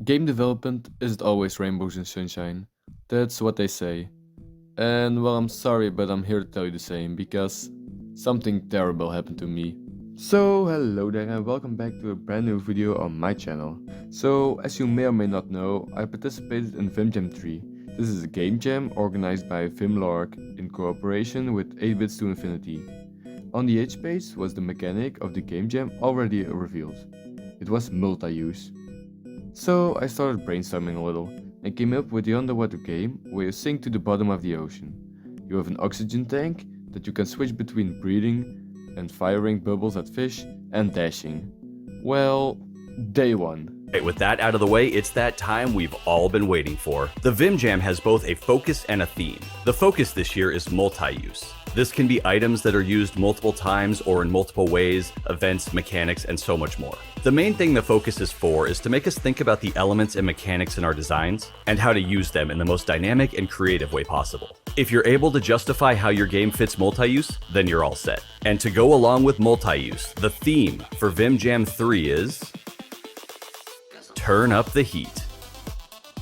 Game development isn't always rainbows and sunshine. That's what they say. And well, I'm sorry, but I'm here to tell you the same, because something terrible happened to me. So, hello there and welcome back to a brand new video on my channel. So, as you may or may not know, I participated in VimJam 3. This is a game jam organized by VimLorg in cooperation with 8-Bits to Infinity. On the H page was the mechanic of the game jam already revealed. It was multi-use. So I started brainstorming a little and came up with the underwater game where you sink to the bottom of the ocean. You have an oxygen tank that you can switch between breathing and firing bubbles at fish and dashing. Well, day 1. Right, with that out of the way, it's that time we've all been waiting for. The Vim Jam has both a focus and a theme. The focus this year is multi-use. This can be items that are used multiple times or in multiple ways, events, mechanics, and so much more. The main thing the focus is for is to make us think about the elements and mechanics in our designs and how to use them in the most dynamic and creative way possible. If you're able to justify how your game fits multi-use, then you're all set. And to go along with multi-use, the theme for Vim Jam 3 is turn up the heat.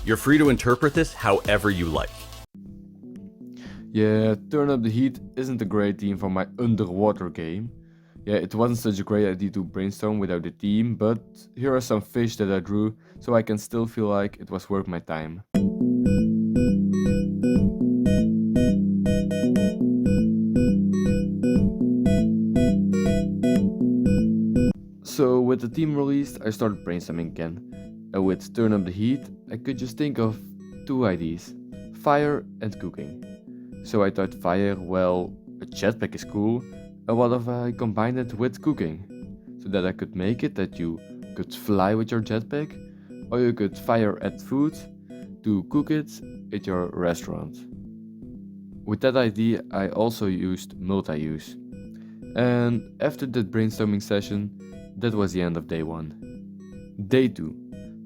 You're free to interpret this however you like. Yeah, Turn Up the Heat isn't a great theme for my underwater game. Yeah, it wasn't such a great idea to brainstorm without a theme, but here are some fish that I drew so I can still feel like it was worth my time. So with the theme released, I started brainstorming again. And with Turn Up the Heat, I could just think of two ideas: fire and cooking. So I thought fire, well, a jetpack is cool, and what if I combined it with cooking? So that I could make it that you could fly with your jetpack, or you could fire at food to cook it at your restaurant. With that idea, I also used multi-use. And after that brainstorming session, that was the end of day 1. Day 2.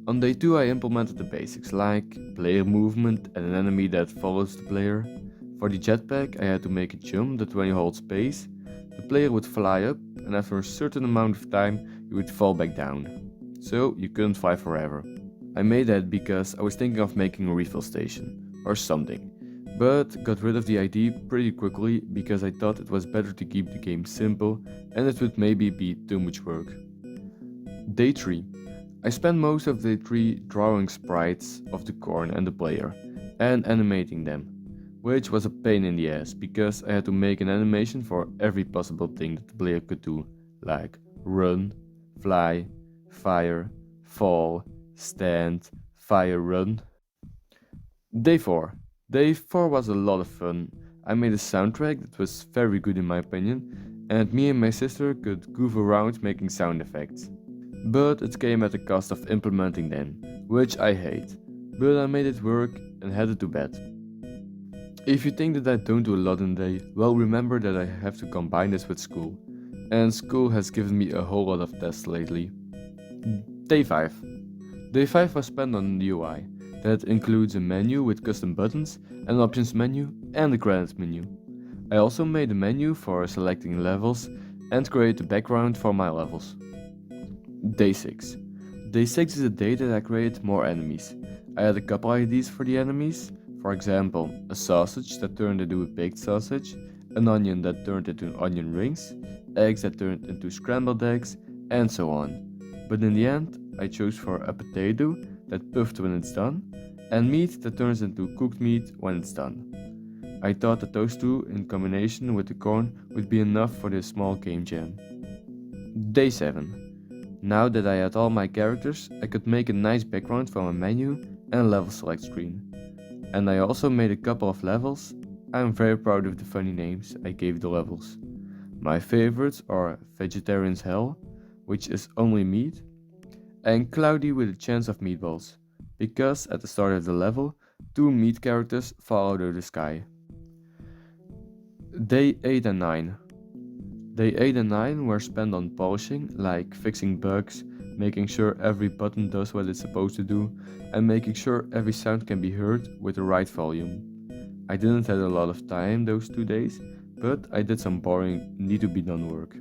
On day 2 I implemented the basics, like player movement and an enemy that follows the player. For the jetpack I had to make a jump that when you hold space, the player would fly up and after a certain amount of time you would fall back down. So you couldn't fly forever. I made that because I was thinking of making a refill station, or something, but got rid of the idea pretty quickly because I thought it was better to keep the game simple and it would maybe be too much work. Day 3. I spent most of day 3 drawing sprites of the corn and the player and animating them, which was a pain in the ass because I had to make an animation for every possible thing that the player could do, like run, fly, fire, fall, stand, fire, run. Day 4. Day 4 was a lot of fun. I made a soundtrack that was very good in my opinion, and me and my sister could goof around making sound effects. But it came at the cost of implementing them, which I hate. But I made it work and headed to bed. If you think that I don't do a lot in a day, well, remember that I have to combine this with school. And school has given me a whole lot of tests lately. Day 5. Day 5 was spent on the UI. That includes a menu with custom buttons, an options menu and a credits menu. I also made a menu for selecting levels and create a background for my levels. Day 6. Day 6 is a day that I created more enemies. I had a couple ideas for the enemies. For example, a sausage that turned into a baked sausage, an onion that turned into onion rings, eggs that turned into scrambled eggs, and so on. But in the end, I chose for a potato that puffed when it's done, and meat that turns into cooked meat when it's done. I thought that those two in combination with the corn would be enough for this small game jam. Day 7. Now that I had all my characters, I could make a nice background for my menu and a level select screen. And I also made a couple of levels. I'm very proud of the funny names I gave the levels. My favorites are Vegetarian's Hell, which is only meat, and Cloudy with a chance of meatballs, because at the start of the level, 2 meat characters fall out of the sky. Day 8 and 9. Day 8 and 9 were spent on polishing, like fixing bugs, making sure every button does what it's supposed to do, and making sure every sound can be heard with the right volume. I didn't have a lot of time those 2 days, but I did some boring need to be done work.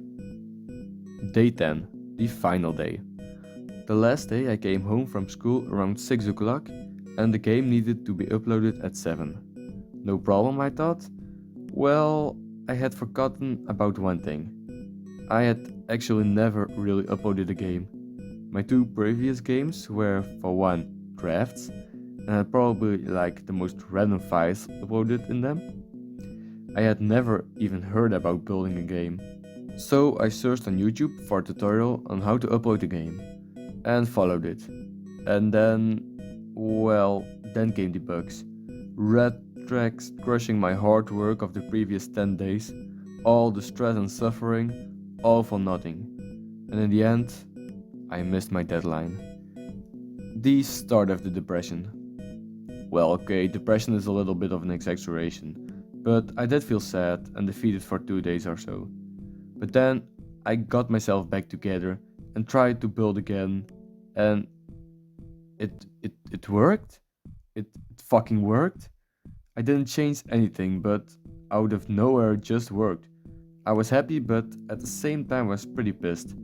Day 10, the final day. The last day I came home from school around 6 o'clock and the game needed to be uploaded at 7. No problem, I thought. Well, I had forgotten about one thing. I had actually never really uploaded a game. My 2 previous games were, for one, drafts, and had probably like the most random files uploaded in them. I had never even heard about building a game. So I searched on YouTube for a tutorial on how to upload a game, and followed it. And then came the bugs. Red tracks crushing my hard work of the previous 10 days, all the stress and suffering, all for nothing. And in the end, I missed my deadline. The start of the depression. Well, okay, depression is a little bit of an exaggeration, but I did feel sad and defeated for 2 days or so. But then I got myself back together and tried to build again, and it worked. It fucking worked. I didn't change anything, but out of nowhere it just worked. I was happy, but at the same time was pretty pissed.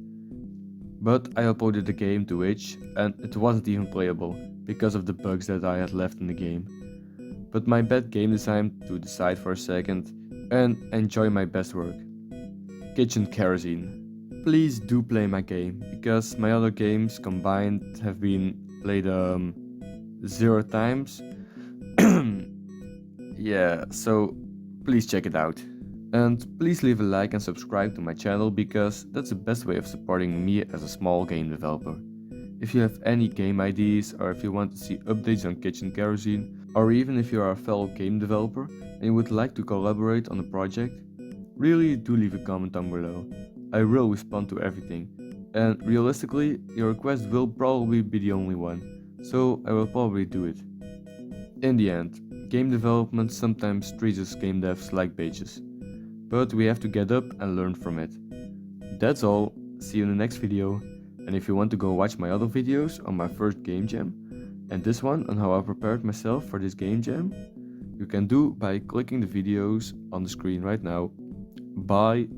But I uploaded the game to Itch and it wasn't even playable because of the bugs that I had left in the game. But my bad game decided to decide for a second and enjoy my best work. Kitchen Kerosene. Please do play my game, because my other games combined have been played 0 times. Yeah, so please check it out. And please leave a like and subscribe to my channel, because that's the best way of supporting me as a small game developer. If you have any game ideas, or if you want to see updates on Kitchen Kerosene, or even if you are a fellow game developer and you would like to collaborate on a project, really do leave a comment down below. I will respond to everything, and realistically, your request will probably be the only one, so I will probably do it. In the end, game development sometimes treats us game devs like bitches, but we have to get up and learn from it. That's all, see you in the next video, and if you want to go watch my other videos on my first game jam, and this one on how I prepared myself for this game jam, you can do by clicking the videos on the screen right now. Bye.